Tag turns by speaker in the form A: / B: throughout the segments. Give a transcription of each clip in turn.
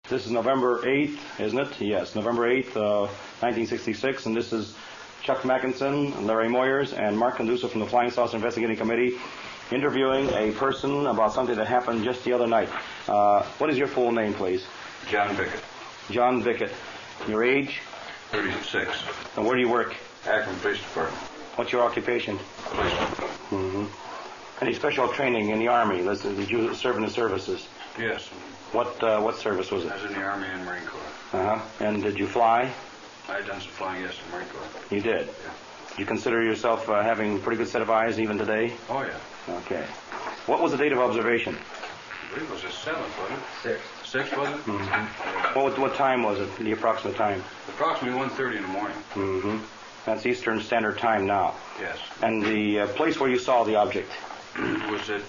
A: This is November 8th, isn't it? Yes, November 8th, 1966, and this is Chuck Mackinson, Larry Moyers, and Marc Candusso from the Flying Saucer Investigating Committee interviewing a person about something that happened just the other night. What is your full name, please?
B: John Bickett.
A: John Bickett. Your age?
B: 36.
A: And where do you work?
B: Akron Police Department.
A: What's your occupation?
B: Policeman.
A: Mm-hmm. Any special training in the Army? Did you serve in the services?
B: Yes.
A: What service was it?
B: I was in the Army and Marine Corps.
A: Uh-huh. And did you fly?
B: I had done some flying, yes, in the Marine Corps.
A: You did?
B: Yeah.
A: Do you consider yourself having a pretty good set of eyes even today?
B: Oh, yeah.
A: Okay. What was the date of observation?
B: I believe it was the 7th, wasn't it? 6th, was it?
A: Mm-hmm. What time was it, the approximate time?
B: Approximately 1:30 in the morning.
A: Mm-hmm. That's Eastern Standard Time now.
B: Yes.
A: And the place where you saw the object?
B: It was at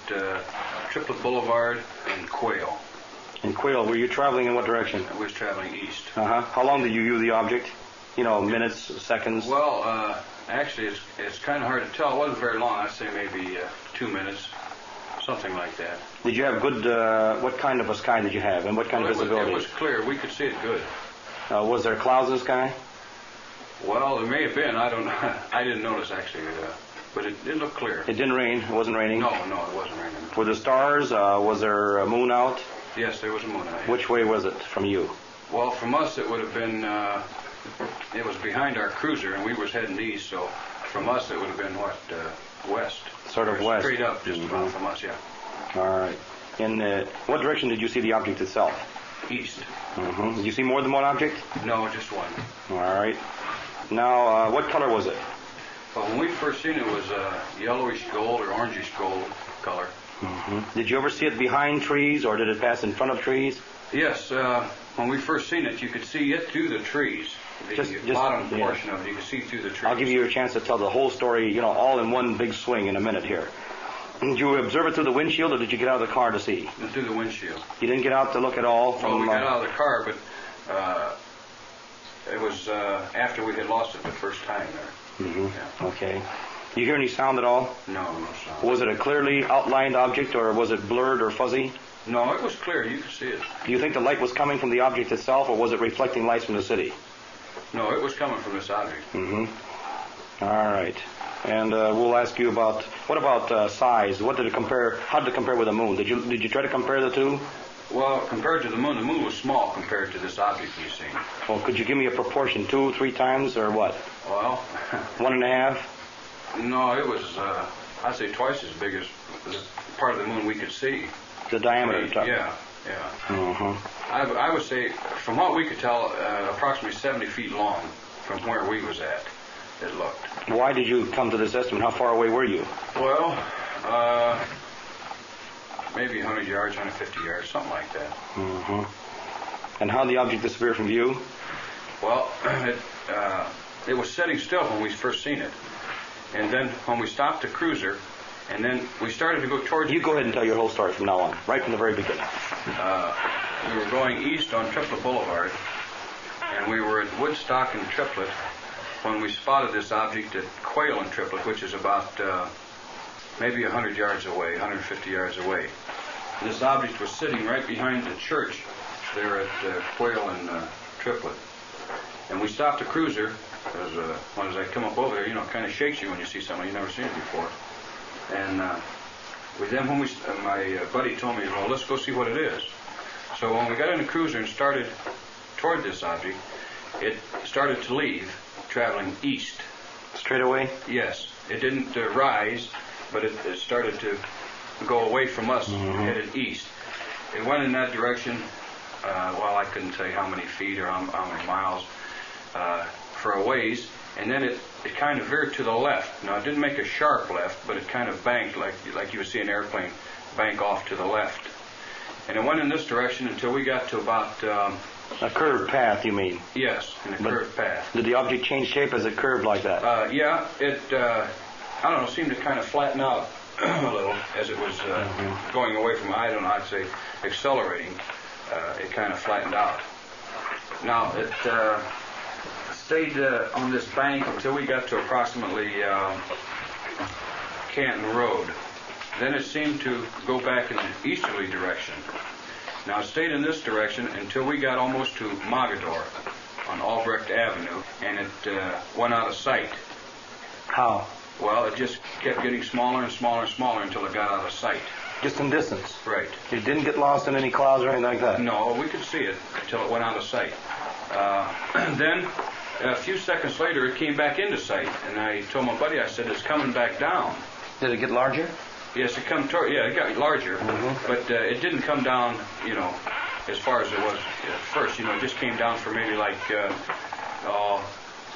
B: Triplet Boulevard in Quail.
A: In Quail. Were you traveling in what direction?
B: I was traveling east.
A: Uh-huh. How long did you view the object? You know, minutes, seconds?
B: Well, actually, it's kind of hard to tell. It wasn't very long. I'd say maybe 2 minutes, something like that.
A: Did you have good, what kind of a sky did you have, and what kind of visibility?
B: It was clear. We could see it good.
A: Was there clouds in the sky?
B: Well, there may have been. I don't know. I didn't notice, actually. But it did look clear.
A: It didn't rain? It wasn't raining?
B: No, it wasn't raining.
A: Were there stars? Was there a moon out?
B: Yes, there was a moon out.
A: Which way was it from you?
B: Well, from us it would have been, it was behind our cruiser, and we was heading east, so from us it would have been, west.
A: Sort of west.
B: Straight up, just about from us, yeah.
A: All right. In what direction did you see the object itself?
B: East.
A: Mm-hmm. Did you see more than one object?
B: No, just one.
A: All right. Now, what color was it?
B: Well, when we first seen it, it was yellowish gold or orangish gold color.
A: Mm-hmm. Did you ever see it behind trees, or did it pass in front of trees?
B: Yes. When we first seen it, you could see it through the trees. The bottom portion of it, you could see through the trees.
A: I'll give you a chance to tell the whole story, you know, all in one big swing in a minute here. Did you observe it through the windshield, or did you get out of the car to see?
B: Through the windshield.
A: You didn't get out to look at all?
B: Well, we got out of the car, but it was after we had lost it the first time there.
A: Mm-hmm.
B: Yeah.
A: Okay. You hear any sound at all?
B: No sound.
A: Was it a clearly outlined object, or was it blurred or fuzzy?
B: No, it was clear. You could see it.
A: Do you think the light was coming from the object itself, or was it reflecting lights from the city?
B: No, it was coming from this object.
A: Mm-hmm. All right. And we'll ask you about, what about size? What did it compare? How did it compare with the moon? Did you try to compare the two?
B: Well, compared to the moon was small compared to this object we've seen.
A: Well, could you give me a proportion, 2, 3 times, or what?
B: Well,
A: 1.5?
B: No, it was, I'd say twice as big as the part of the moon we could see.
A: The diameter?
B: Yeah.
A: Mm-hmm.
B: I would say, from what we could tell, approximately 70 feet long from where we was at, it looked.
A: Why did you come to this estimate? How far away were you?
B: Well, maybe 100 yards, 150 yards, something like that.
A: Mm-hmm. And how did the object disappear from view?
B: Well, it was sitting still when we first seen it. And then when we stopped the cruiser, and then we started to go towards...
A: You go ahead and tell your whole story from now on, right from the very beginning.
B: We were going east on Triplet Boulevard, and we were at Woodstock and Triplet when we spotted this object at Quail and Triplet, which is about maybe 100 yards away, 150 yards away. This object was sitting right behind the church there at Quail and Triplet. And we stopped the cruiser, because when I come up over there, you know, it kind of shakes you when you see something you've never seen it before. And my buddy told me, well, let's go see what it is. So when we got in the cruiser and started toward this object, it started to leave, traveling east.
A: Straight away?
B: Yes. It didn't rise, but it started to go away from us, headed east. It went in that direction, well, I couldn't tell you how many feet or how many miles, for a ways, and then it kind of veered to the left. Now, it didn't make a sharp left, but it kind of banked like you would see an airplane bank off to the left. And it went in this direction until we got to about...
A: a curved path, you mean?
B: Yes, in a curved path.
A: Did the object change shape as it curved like that?
B: Yeah, it, I don't know, seemed to kind of flatten out a little as it was going away from, I don't know, I'd say accelerating. It kind of flattened out. Now, it stayed on this bank until we got to approximately Canton Road. Then it seemed to go back in an easterly direction. Now, it stayed in this direction until we got almost to Mogador on Albrecht Avenue, and it went out of sight.
A: How?
B: Well, it just kept getting smaller and smaller and smaller until it got out of sight.
A: Just in distance?
B: Right.
A: It didn't get lost in any clouds or anything like that?
B: No, we could see it until it went out of sight. Then, a few seconds later, it came back into sight, and I told my buddy, I said, it's coming back down.
A: Did it get larger?
B: Yes, it got larger, but it didn't come down, as far as it was at first. It just came down for maybe like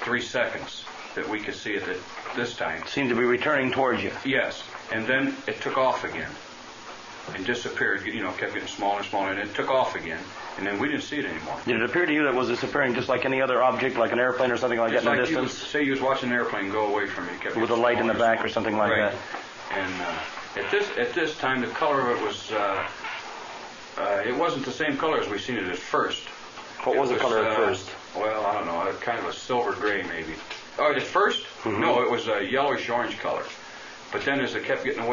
B: 3 seconds that we could see it at this time.
A: Seemed to be returning towards you.
B: Yes, and then it took off again and disappeared. Kept getting smaller and smaller, and it took off again, and then we didn't see it anymore.
A: Did it appear to you that it was disappearing just like any other object, like an airplane or something like
B: just
A: that in
B: like
A: the distance?
B: Say you was watching an airplane go away from you. Kept
A: with a light in the back or something like
B: right.
A: that.
B: And at this time, the color of it was, it wasn't the same color as we seen it at first.
A: What was the color at first?
B: Well, I don't know, kind of a silver gray maybe. Oh, at first? No, it was a yellowish orange color. But then as it kept getting,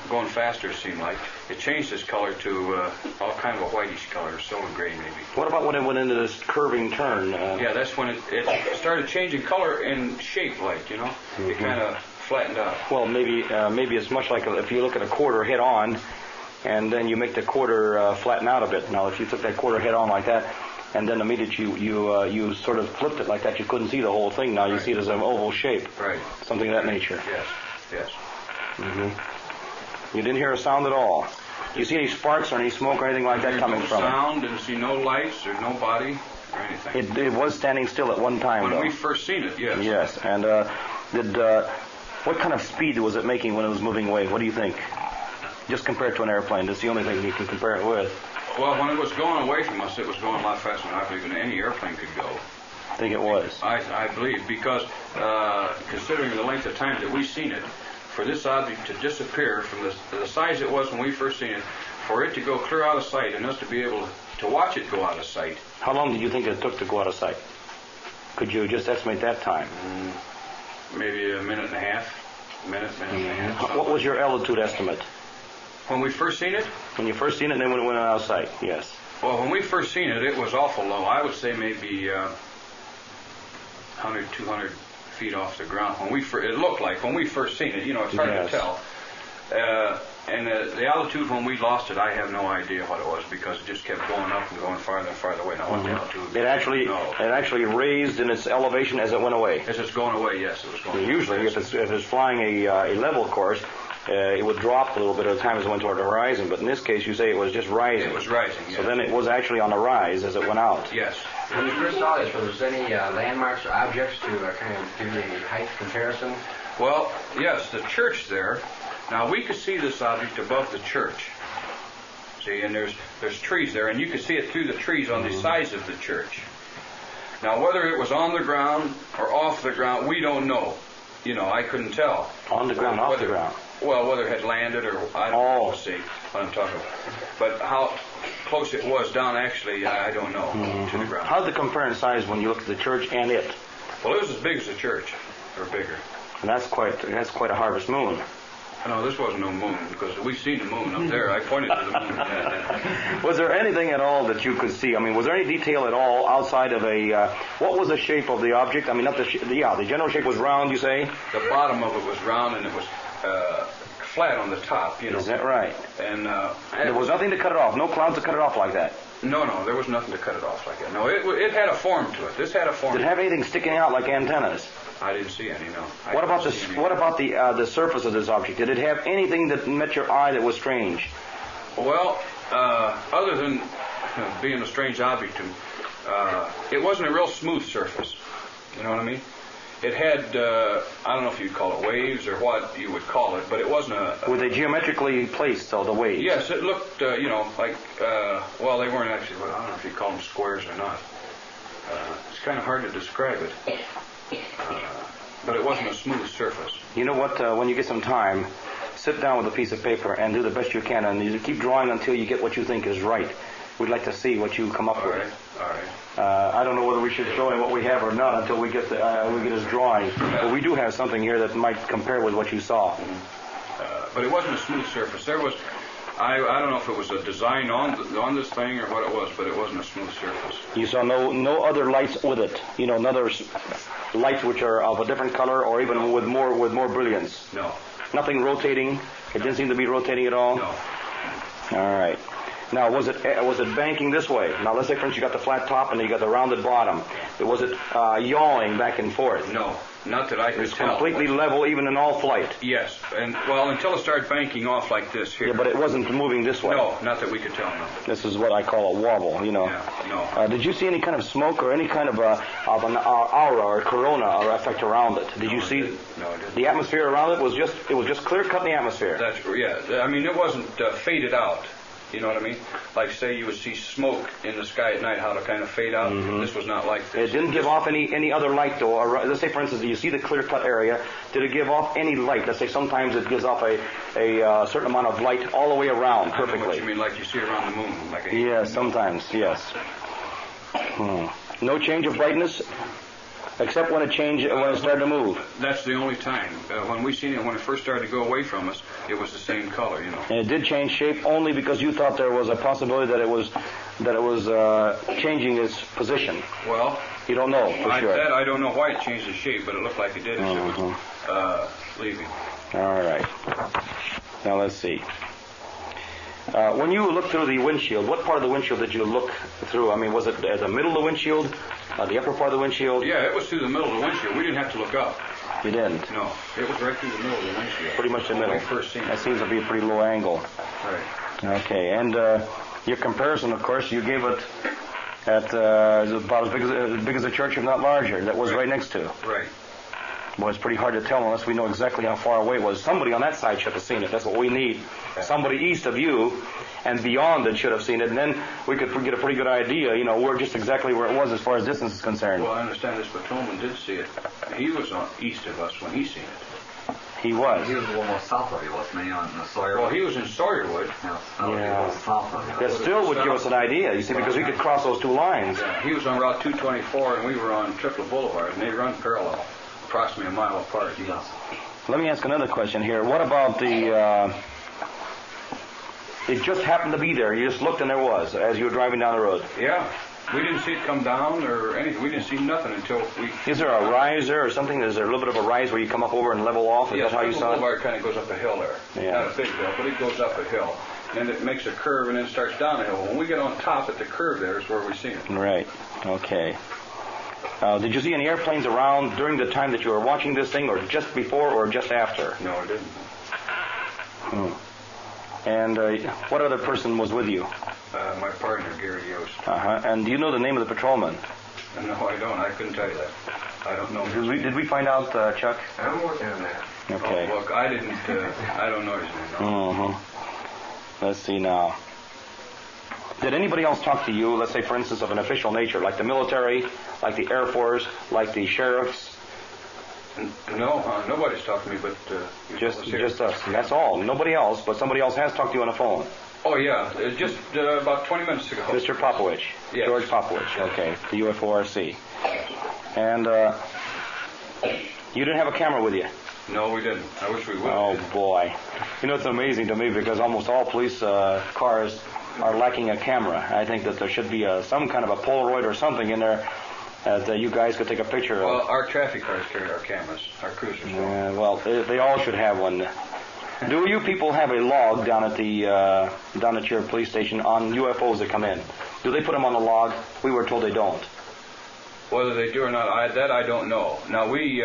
B: going faster, it seemed like, it changed its color to all kind of a whitish color, silver gray maybe.
A: What about when it went into this curving turn?
B: Yeah, that's when it started changing color and shape, like, It kind of flattened out.
A: Well, maybe it's much like if you look at a quarter head on, and then you make the quarter flatten out a bit. Now, if you took that quarter head on like that, and then immediately you sort of flipped it like that, you couldn't see the whole thing. Now you see it as an oval shape.
B: Right.
A: Something of that nature.
B: Yes.
A: You didn't hear a sound at all. Do you see any sparks or any smoke or anything like that coming from it?
B: No sound, didn't see no lights or no body or anything.
A: It was standing still at one time,
B: when we first seen it, yes.
A: Yes, and what kind of speed was it making when it was moving away? What do you think? Just compared to an airplane, that's the only thing you can compare it with.
B: Well, when it was going away from us, it was going a lot faster than I believe any airplane could go.
A: I think it was.
B: I believe, because considering the length of time that we've seen it, for this object to disappear from the size it was when we first seen it, for it to go clear out of sight and us to be able to watch it go out of sight.
A: How long did you think it took to go out of sight? Could you just estimate that time?
B: Maybe a minute and a half. Minute and a half.
A: What was your altitude estimate?
B: When we first seen it?
A: When you first seen it and then when it went out of sight, yes.
B: Well, when we first seen it, it was awful low. I would say maybe 100, 200 feet off the ground. It looked like when we first seen it, it's hard to tell. And the altitude when we lost it, I have no idea what it was because it just kept going up and going farther and farther away. Now, what the altitude?
A: It actually raised in its elevation as it went away.
B: As it's going away, yes, it was going away.
A: Usually, if it's flying a level course, it would drop a little bit at the time as it went toward the horizon. But in this case, you say it was just rising.
B: It was rising, yes.
A: So then it was actually on the rise as it went out.
B: Yes.
C: When you first saw this, was there any landmarks or objects to kind of give you a height comparison?
B: Well, yes, the church there. Now, we could see this object above the church. See, and there's trees there, and you could see it through the trees on the sides of the church. Now, whether it was on the ground or off the ground, we don't know. I couldn't tell.
A: On the ground, off the ground?
B: Well, whether it had landed or I don't know, see what I'm talking about. But how close it was down, actually, I don't know, to the ground.
A: How did it compare in size when you looked at the church and it?
B: Well, it was as big as the church, or bigger.
A: And that's quite a harvest moon.
B: No, this wasn't no moon, because we've seen the moon up there. I pointed to the moon.
A: Was there anything at all that you could see? I mean, was there any detail at all outside of what was the shape of the object? I mean, the general shape was round, you say?
B: The bottom of it was round, and it was flat on the top,
A: Is that right?
B: And
A: there was nothing to cut it off? No clouds to cut it off like that?
B: No, there was nothing to cut it off like that. No, it had a form to it. This had a form.
A: Did it have anything sticking out like antennas?
B: I didn't see any, no.
A: What about the surface of this object? Did it have anything that met your eye that was strange?
B: Well, other than being a strange object, it wasn't a real smooth surface. You know what I mean? It had, I don't know if you'd call it waves or what you would call it, but it wasn't
A: Were they geometrically placed, though, the waves?
B: Yes, it looked, like, well, they weren't actually, I don't know if you call them squares or not. It's kind of hard to describe it. But it wasn't a smooth surface.
A: You know what? When you get some time, sit down with a piece of paper and do the best you can, and you keep drawing until you get what you think is right. We'd like to see what you come up with.
B: All right.
A: I don't know whether we should show him what we have or not until we get his drawing. But we do have something here that might compare with what you saw.
B: But it wasn't a smooth surface. There was I don't know if it was a design on this thing or what it was, but it wasn't a smooth surface.
A: You saw no other lights with it? You know, other lights which are of a different color or even with more brilliance?
B: No.
A: Nothing rotating? It didn't seem to be rotating at all?
B: No.
A: All right. Now, was it banking this way? Now, let's say, for instance, you got the flat top and you got the rounded bottom. Was it yawing back and forth?
B: No, not that I could
A: It's
B: tell.
A: completely level, even in all flight?
B: Yes, and well, until it started banking off like this here.
A: Yeah, but it wasn't moving this way?
B: No, not that we could tell, no.
A: This is what I call a wobble, you know.
B: Yeah, no.
A: Did you see any kind of smoke or any kind of an aura or corona or effect around it? Did you see?
B: No, I didn't.
A: The atmosphere around it was just clear cut in the atmosphere.
B: That's, yeah, I mean, it wasn't faded out. You know what I mean? Like, say you would see smoke in the sky at night, how to kind of fade out.
A: Mm-hmm.
B: This was not like this.
A: It didn't give off any other light, though. Let's say, for instance, you see the clear-cut area. Did it give off any light? Let's say sometimes it gives off a certain amount of light all the way around perfectly.
B: I know what you mean, like you see around the moon. Like
A: Yes, sometimes, yes. No change of brightness? Except when it started to move.
B: That's the only time. When we seen it, when it first started to go away from us, it was the same color, you know.
A: And it did change shape only because you thought there was a possibility that it was changing its position.
B: Well,
A: You don't know for sure.
B: That I don't know why it changed its shape, but it looked like it did as it was leaving.
A: All right. Now let's see. When you looked through the windshield, what part of the windshield did you look through? I mean, was it the middle of the windshield, the upper part of the windshield?
B: Yeah, it was through the middle of the windshield. We didn't have to look up.
A: You didn't?
B: No, it was right through the middle of the windshield.
A: Pretty much the
B: When
A: middle.
B: we first seen
A: That
B: it.
A: seems to be a pretty low angle.
B: Right.
A: Okay, and your comparison, of course, you gave it at about as big as a church, if not larger, that was right next to.
B: Right.
A: Well, it's pretty hard to tell unless we know exactly how far away it was. Somebody on that side should have seen it. That's what we need. Somebody east of you and beyond it should have seen it, and then we could get a pretty good idea, you know, where just exactly where it was as far as distance is concerned.
B: Well, I understand this patrolman did see it. He was on east of us when he seen it.
A: He was.
D: He was a little more south of you, wasn't he, on the Sawyer?
B: Well, he was in Sawyerwood.
D: Yeah.
A: Yeah.
D: He was south of you.
A: That still would give us an idea, you see, because we could cross those two lines.
B: Yeah, he was on Route 224, and we were on Triplet Boulevard, and they run parallel, approximately a mile apart.
D: Yes.
A: Let me ask another question here. What about the... it just happened to be there. You just looked and there was, as you were driving down the road.
B: Yeah. We didn't see it come down or anything. We didn't see nothing until we...
A: Is there a rise there or something? Is there a little bit of a rise where you come up over and level off? Is that how you saw it?
B: Boulevard kind of goes up a hill there.
A: Yeah.
B: Not a big hill, but it goes up a hill. And it makes a curve and then starts down a hill. When we get on top at the curve there is where we see it.
A: Right. Okay. Did you see any airplanes around during the time that you were watching this thing, or just before or just after?
B: No, it didn't.
A: And what other person was with you?
B: My partner, Gary Yost.
A: Uh-huh. And do you know the name of the patrolman?
B: No, I don't. I couldn't tell you that. I don't know.
A: Did we find out, Chuck?
D: I'm working on that.
A: Okay.
B: Oh, look, I didn't. I don't know his name. No.
A: Mm-hmm. Let's see now. Did anybody else talk to you, let's say, for instance, of an official nature, like the military, like the Air Force, like the sheriffs?
B: No, nobody's talked to me but
A: Just us. That's all. Nobody else, but somebody else has talked to you on the phone.
B: Oh, yeah. Just about 20 minutes ago.
A: Mr. Popovich.
B: Yes.
A: George Popovich.
B: Yes.
A: Okay. The UFORC. And you didn't have a camera with you?
B: No, we didn't. I wish we would.
A: Oh, boy. You know, it's amazing to me because almost all police cars are lacking a camera. I think that there should be some kind of a Polaroid or something in there that you guys could take a picture
B: Well,
A: of.
B: our traffic cars carry our cameras, our cruisers.
A: Well, they all should have one. Do you people have a log down at your police station on UFOs that come in? Do they put them on the log? We were told they don't.
B: Whether they do or not, I don't know. Now, we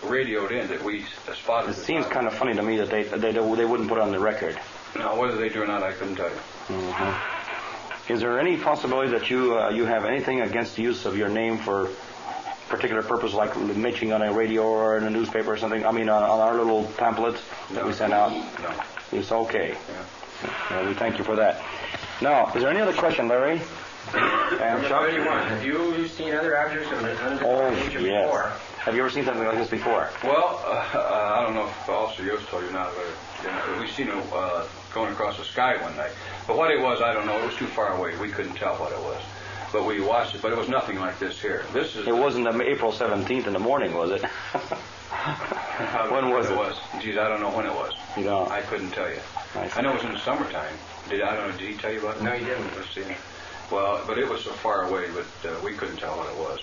B: radioed in that we spotted
A: It seems kind of funny to me that they wouldn't put it on the record.
B: Now, whether they do or not, I couldn't tell you.
A: Mm-hmm. Is there any possibility that you have anything against the use of your name for particular purpose, like mentioning on a radio or in a newspaper or something? I mean, on our little pamphlets that we sent out?
B: No.
A: It's okay.
B: Yeah.
A: Well, we thank you for that. Now, is there any other question, Larry? And Chuck?
C: Have you seen other objects of an
A: Oh,
C: unidentified nature
A: yes.
C: before?
A: Have you ever seen something like this before?
B: Well, I don't know if Officer Yost told you now, but we seen it going across the sky one night. But what it was, I don't know. It was too far away. We couldn't tell what it was. But we watched it. But it was nothing like this here. This is.
A: It wasn't April 17th in the morning, was it? When was it?
B: Geez, I don't know when it was.
A: You don't?
B: I couldn't tell you. I know it was in the summertime. I don't know. Did he tell you about it?
C: No, he didn't.
B: Let's see. Well, but it was so far away, but we couldn't tell what it was.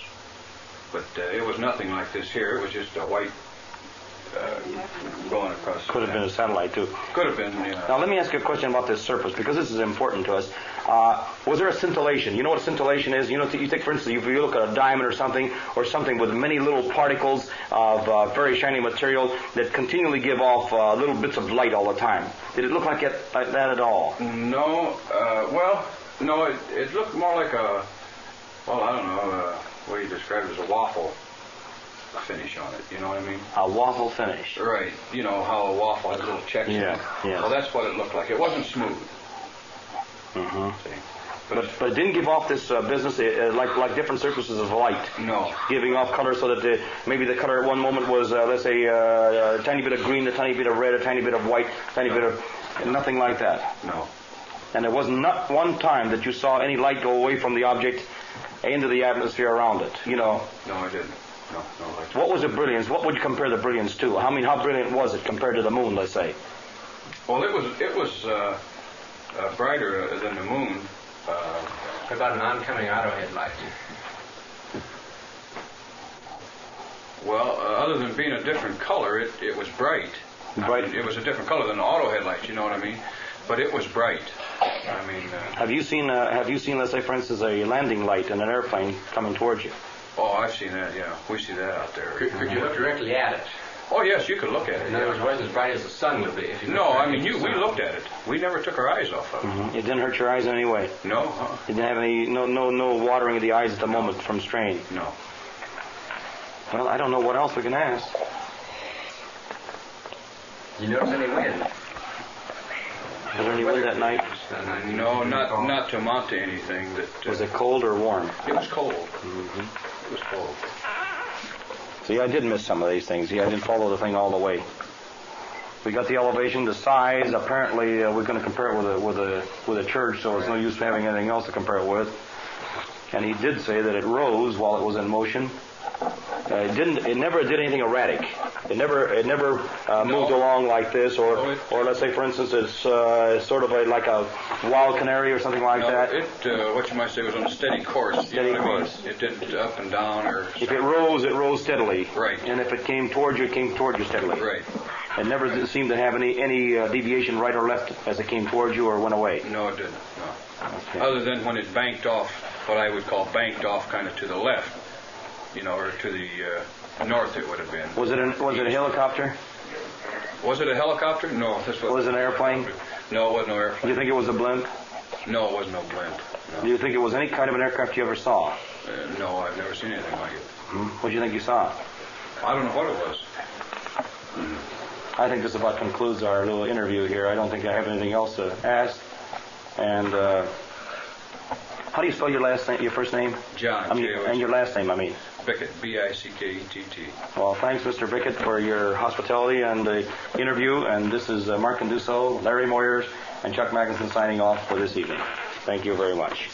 B: But it was nothing like this here. It was just a white going across.
A: Could have been a satellite, too.
B: Could have been, yeah.
A: Now, let me ask you a question about this surface, because this is important to us. Was there a scintillation? You know what a scintillation is? You know, you take, for instance, if you look at a diamond or something with many little particles of very shiny material that continually give off little bits of light all the time. Did it look like that at all?
B: No. No, it looked more like I don't know, what you described as a waffle finish on it, you know what I mean?
A: A waffle finish.
B: Right. You know how a waffle has little checks in it.
A: Yeah.
B: Well, that's what it looked like. It wasn't smooth.
A: Mm-hmm.
B: See?
A: But it didn't give off this business like different surfaces of light.
B: No.
A: Giving off color so that maybe the color at one moment was, let's say, a tiny bit of green, a tiny bit of red, a tiny bit of white, a tiny bit of... Nothing like that.
B: No.
A: And there was not one time that you saw any light go away from the object into the atmosphere around it, you know.
B: No, I didn't. No.
A: What was the brilliance? What would you compare the brilliance to? How brilliant was it compared to the moon, let's say?
B: Well, it was brighter than the moon.
C: What about an oncoming auto headlight?
B: Well, other than being a different color, it was bright.
A: Bright.
B: I mean, it was a different color than the auto headlights, you know what I mean? But it was bright. I mean...
A: Have you seen, let's say, for instance, a landing light in an airplane coming towards you?
B: Oh, I've seen that, yeah. We see that out there.
C: Could you look directly at it?
B: Oh, yes, you could look at it.
C: In other words, it wasn't as bright as the sun would be. If you
B: No, I mean, we looked at it. We never took our eyes off of it.
A: Mm-hmm. It didn't hurt your eyes in any way?
B: No.
A: It didn't have any, no watering of the eyes at the moment from strain?
B: No.
A: Well, I don't know what else we can ask.
C: You notice any wind?
A: Was there any wind that night?
B: No, not to amount to anything.
A: Was it cold or warm?
B: It was cold.
A: Mm-hmm.
B: It was cold.
A: See, I did miss some of these things. I didn't follow the thing all the way. We got the elevation, the size. Apparently, we're going to compare it with a church, so it's no use having anything else to compare it with. And he did say that it rose while it was in motion. It never did anything erratic. It never moved along like this, or let's say, for instance, it's sort of like a wild canary or something like that.
B: It, what you might say, was on a steady course.
A: Steady course.
B: I mean? It didn't up and down or...
A: If it rose steadily.
B: Right.
A: And if it came towards you, it came towards you steadily.
B: Right.
A: It never seemed to have any deviation right or left as it came towards you or went away.
B: No, it didn't. No.
A: Okay.
B: Other than when it banked off, what I would call banked off kind of to the left, you know, or to the north it would have been.
A: Was it a helicopter?
B: Was it a helicopter? No.
A: Was it an airplane?
B: No, it wasn't no
A: Do
B: airplane.
A: you think it was a blimp?
B: No, it wasn't no blimp. No.
A: Do you think it was any kind of an aircraft you ever saw?
B: No, I've never seen anything like it.
A: What do you think you saw?
B: I don't know what it was.
A: I think this about concludes our little interview here. I don't think I have anything else to ask. And how do you spell your last name? Your first name?
B: John.
A: And your last name, I mean.
B: Bickett. Bickett.
A: Well, thanks, Mr. Bickett, for your hospitality and the interview. And this is Marc Candusso, Larry Moyers, and Chuck Mackinson signing off for this evening. Thank you very much.